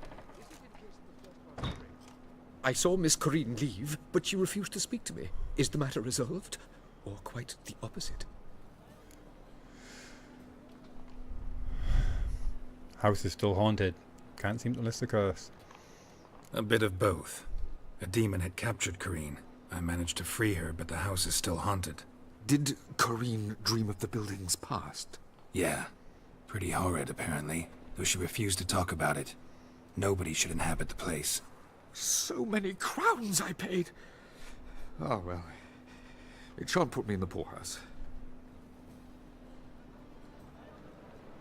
F: I saw Miss Corinne leave, but she refused to speak to me. Is the matter resolved? Or quite the opposite?
B: House is still haunted. Can't seem to lift the curse.
E: A bit of both. A demon had captured Corinne. I managed to free her, but the house is still haunted.
F: Did Corinne dream of the building's past?
E: Yeah. Pretty horrid, apparently, though she refused to talk about it. Nobody should inhabit the place.
F: So many crowns I paid! Oh, well. It shan't put me in the poorhouse.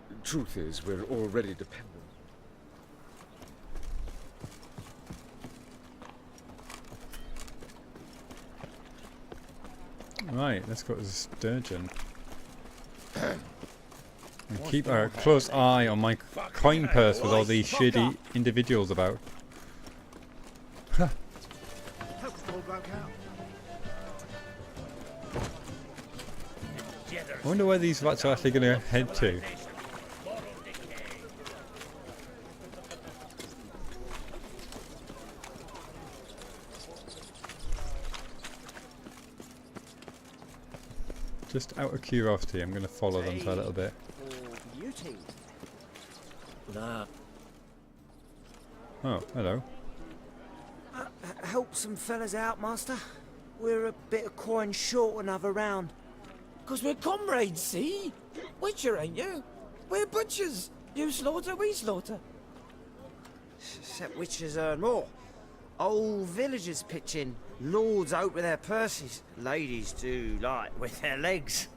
F: The truth is, we're already dependent.
B: Right, let's go to the sturgeon. And keep a close eye on my coin purse with all these shitty individuals about. Huh. I wonder where these rats are actually going to head to. Just out of curiosity, I'm going to follow them for a little bit.
H: Or beauty? Nah.
B: Oh, hello.
H: Help some fellas out, master. We're a bit of coin short another round.
O: 'Cause we're comrades, see? Witcher, ain't you? We're butchers. You slaughter, we slaughter.
H: Except witchers earn more. Old villagers pitch in. Lords out with their purses. Ladies do like with their legs.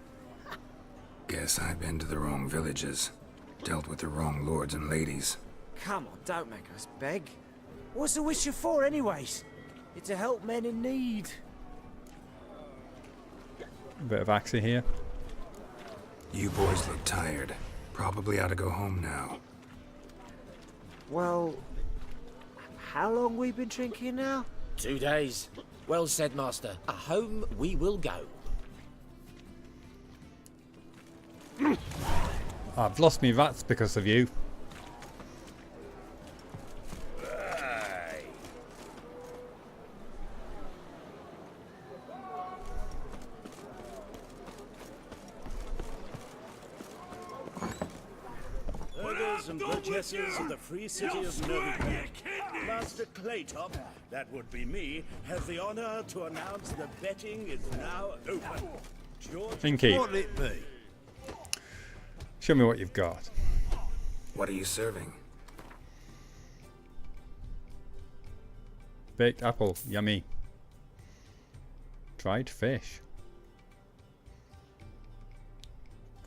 E: Guess I've been to the wrong villages. Dealt with the wrong lords and ladies.
H: Come on, don't make us beg. What's a witcher for, anyways? It's to help men in need.
B: A bit of Axie here.
E: You boys look tired. Probably ought to go home now.
H: Well, how long we been drinking now?
O: 2 days. Well said, master. Home we will go.
B: I've lost me rats because of you.
Q: And purchasers of the free city of Novigrad. Master Claytop, that would be me, has the honor to announce the betting is now open. George,
B: Pinky.
Q: what'll it be?
B: Show me what you've got.
E: What are you serving?
B: Baked apple, yummy. Dried fish.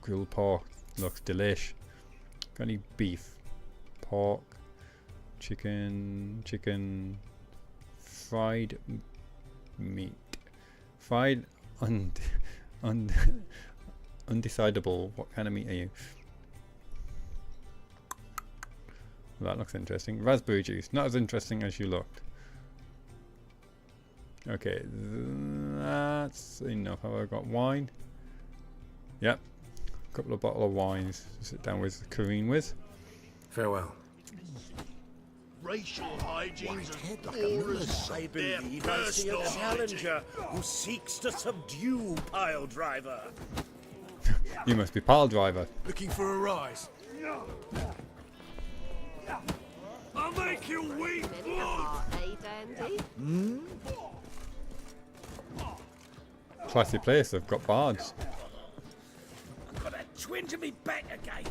B: Grilled pork, looks delish. Got any beef? Pork, chicken, fried meat, fried undecidable. What kind of meat are you? Well, that looks interesting. Raspberry juice, not as interesting as you looked. Okay, that's enough. Have I got wine? Yep. A couple of bottles of wines to sit down with Kareen with.
E: Farewell.
Q: Racial hygiene's as porous. I believe I see a challenger who seeks to subdue Pile Driver.
B: You must be Pile Driver.
Q: Looking for a rise. I'll make you weep.
B: Classy place, they've got bards.
Q: Got a twinge of me back again.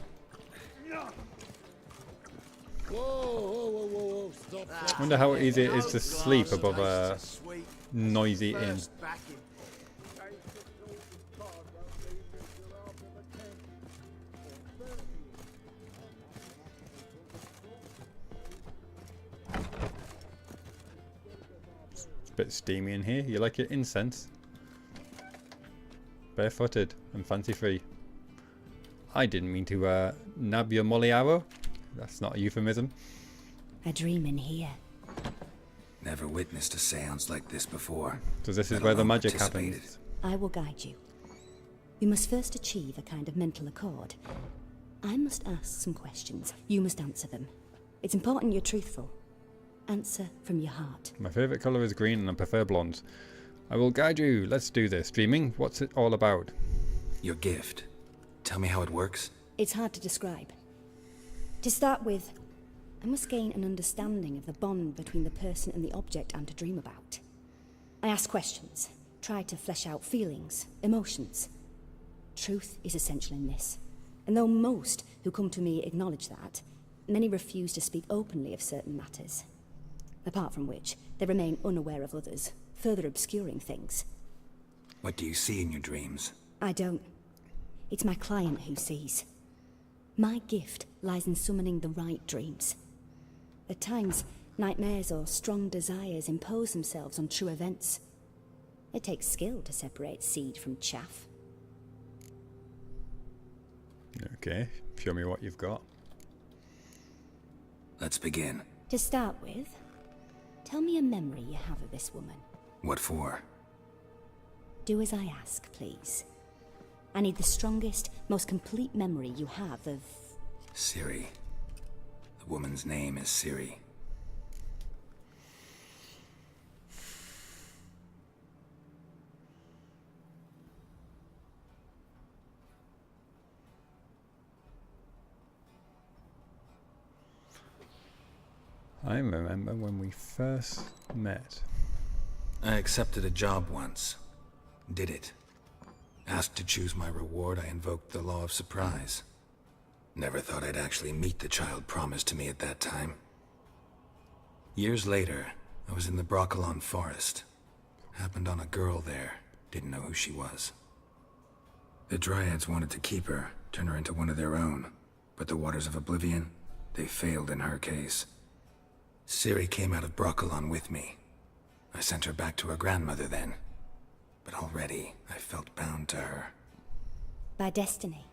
I: Whoa, stop.
B: I wonder how easy it is to sleep above a noisy inn. It's a bit steamy in here. You like your incense? Barefooted and fancy free. I didn't mean to nab your molly arrow. That's not a euphemism.
P: A dream in here.
E: Never witnessed a seance like this before.
B: So this is where the magic happens.
P: I will guide you. We must first achieve a kind of mental accord. I must ask some questions. You must answer them. It's important you're truthful. Answer from your heart.
B: My favourite colour is green and I prefer blondes. I will guide you. Let's do this. Dreaming, what's it all about?
E: Your gift. Tell me how it works.
P: It's hard to describe. To start with, I must gain an understanding of the bond between the person and the object I'm to dream about. I ask questions, try to flesh out feelings, emotions. Truth is essential in this, and though most who come to me acknowledge that, many refuse to speak openly of certain matters. Apart from which, they remain unaware of others, further obscuring things.
E: What do you see in your dreams?
P: I don't. It's my client who sees. My gift lies in summoning the right dreams. At times, nightmares or strong desires impose themselves on true events. It takes skill to separate seed from chaff.
B: Okay, show me what you've got.
E: Let's begin.
P: To start with, tell me a memory you have of this woman.
E: What for?
P: Do as I ask, please. I need the strongest, most complete memory you have of...
E: Ciri. The woman's name is Ciri.
B: I remember when we first met.
E: I accepted a job once. Did it. Asked to choose my reward, I invoked the law of surprise. Never thought I'd actually meet the child promised to me at that time. Years later, I was in the Broccolon forest. Happened on a girl there. Didn't know who she was. The Dryads wanted to keep her, turn her into one of their own. But the Waters of Oblivion, they failed in her case. Ciri came out of Broccolon with me. I sent her back to her grandmother then. But already, I felt bound to her.
P: By destiny.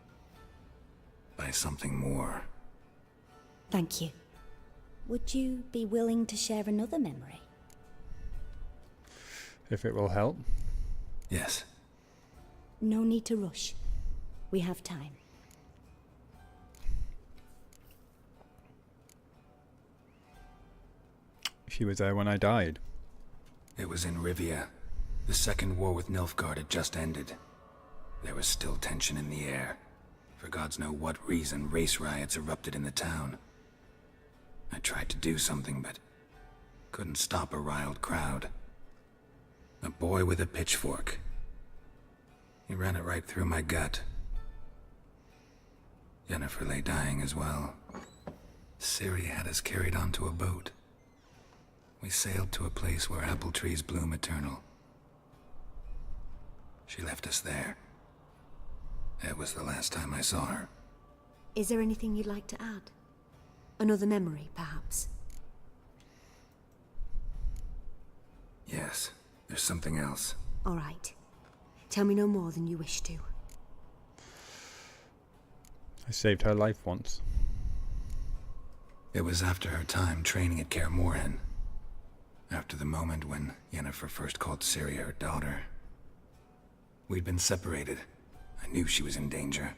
E: By something more.
P: Thank you. Would you be willing to share another memory?
B: If it will help.
E: Yes.
P: No need to rush. We have time.
B: She was there when I died.
E: It was in Rivia. The second war with Nilfgaard had just ended. There was still tension in the air. For gods know what reason, race riots erupted in the town. I tried to do something, but couldn't stop a riled crowd. A boy with a pitchfork. He ran it right through my gut. Yennefer lay dying as well. Ciri had us carried onto a boat. We sailed to a place where apple trees bloom eternal. She left us there. It was the last time I saw her.
P: Is there anything you'd like to add? Another memory, perhaps?
E: Yes, there's something else.
P: All right. Tell me no more than you wish to.
B: I saved her life once.
E: It was after her time training at Kaer Morhen. After the moment when Yennefer first called Ciri her daughter. We'd been separated. I knew she was in danger.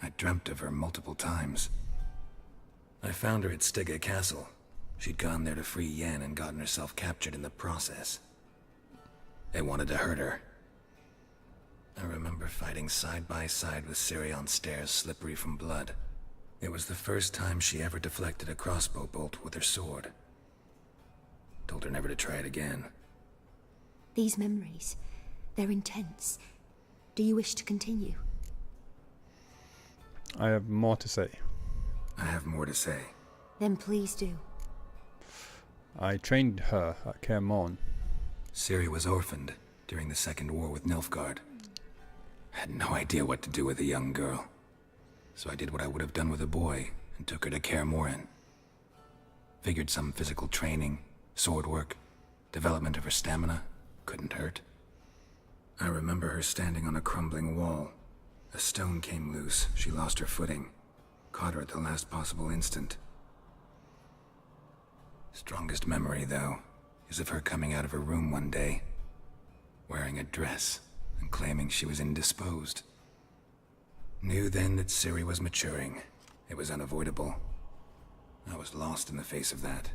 E: I dreamt of her multiple times. I found her at Stygga Castle. She'd gone there to free Yen and gotten herself captured in the process. They wanted to hurt her. I remember fighting side by side with Ciri on stairs slippery from blood. It was the first time she ever deflected a crossbow bolt with her sword. Told her never to try it again.
P: These memories, they're intense. Do you wish to continue?
B: I have more to say.
E: I have more to say.
P: Then please do.
B: I trained her at Kaer Morhen.
E: Ciri was orphaned during the Second War with Nilfgaard. I had no idea what to do with a young girl. So I did what I would have done with a boy and took her to Kaer Morhen. Figured some physical training, sword work, development of her stamina couldn't hurt. I remember her standing on a crumbling wall. A stone came loose, she lost her footing. Caught her at the last possible instant. Strongest memory, though, is of her coming out of her room one day, wearing a dress and claiming she was indisposed. Knew then that Ciri was maturing. It was unavoidable. I was lost in the face of that.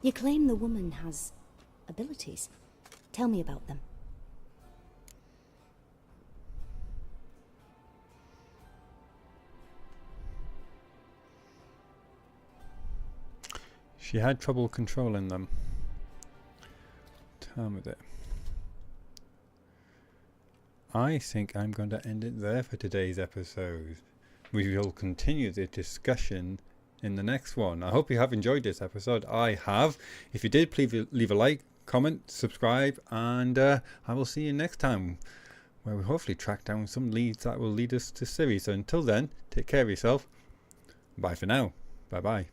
P: You claim the woman has abilities. Tell me about them.
B: She had trouble controlling them. Time with it. I think I'm going to end it there for today's episode. We will continue the discussion in the next one. I hope you have enjoyed this episode. I have. If you did, please leave a like, comment, subscribe, and I will see you next time, where we hopefully track down some leads that will lead us to Ciri. So until then, take care of yourself. Bye for now. Bye bye.